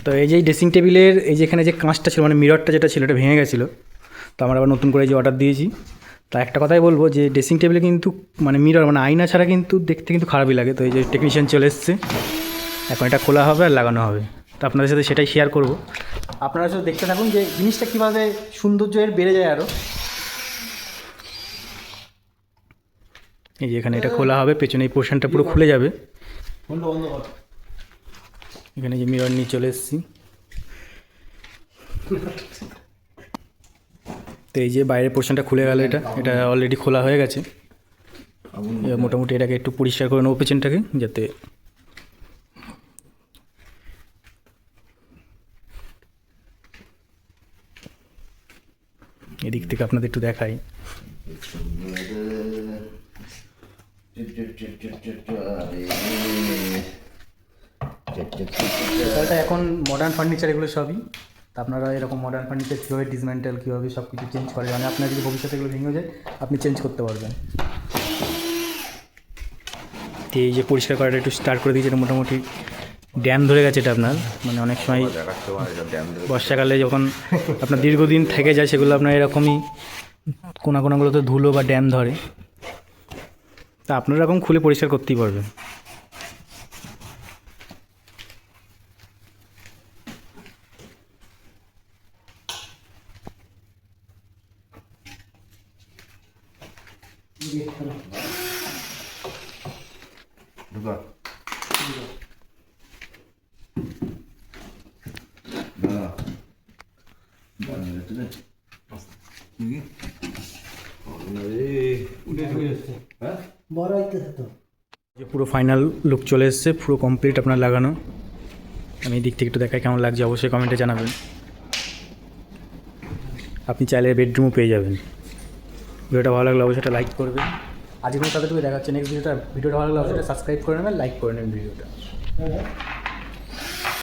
তো এই যে ড্রেসিং টেবিলের এই যে এখানে যে কাঁচটা ছিল মানে মিররটা যেটা ছিল এটা ভেঙে গেছিলো, তো আমরা আবার নতুন করে যে অর্ডার দিয়েছি। তা একটা কথাই বলবো যে ড্রেসিং টেবিলে কিন্তু মানে মিরর মানে আয়না ছাড়া কিন্তু দেখতে কিন্তু খারাপই লাগে। তো এই যে টেকনিশিয়ান চলে এসছে, এখন এটা খোলা হবে আর লাগানো হবে। তো আপনাদের সাথে সেটাই শেয়ার করব, আপনারা শুধু দেখতে থাকুন যে জিনিসটা কীভাবে সৌন্দর্য এর বেড়ে যায় আরও। এই যে এখানে এটা খোলা হবে, পেছনে এই পোর্শনটা পুরো খুলে যাবে। এখানে যে মিরর নিয়ে চলে এসেছি। তো এই যে বাইরের পোর্শনটা খুলে গেল, এটা অলরেডি খোলা হয়ে গেছে। মোটামুটি এটাকে একটু পরিষ্কার করে নেবো পেছনটাকে, যাতে এদিক থেকে আপনাদের একটু দেখাই। এখন মডার্ন ফার্নিচার এগুলো সবই, তা আপনারা এরকম মডার্ন ফার্নিচার কীভাবে ডিসমেন্টাল কীভাবে সব কিছু চেঞ্জ করে, মানে আপনার যদি ভবিষ্যতে এগুলো ভেঙে যায় আপনি চেঞ্জ করতে পারবেন। তো এই যে পরিষ্কার করাটা একটু স্টার্ট করে দিয়েছে, এটা মোটামুটি ড্যাম ধরে গেছে এটা আপনার, মানে অনেক সময় বর্ষাকালে যখন আপনার দীর্ঘদিন থেকে যায় সেগুলো আপনার এরকমই কোনাগুলোতে ধুলো বা ড্যাম ধরে, তা আপনারা এরকম খুলে পরিষ্কার করতেই পারবেন। যে পুরো ফাইনাল লুক চলে এসছে, পুরো কমপ্লিট আপনার লাগানো। আমি এই দিক থেকে একটু দেখাই কেমন লাগছে, অবশ্যই কমেন্টে জানাবেন। আপনি চাইলে বেডরুমও পেয়ে যাবেন। ভিডিওটা ভালো লাগলে অবশ্যই লাইক করবেন। আজকে তাদেরকে দেখা হচ্ছে নেক্সট ভিডিওটা ভালো লাগলে অবশ্যই সাবস্ক্রাইব করে নেবেন, লাইক করে নেবেন ভিডিওটা।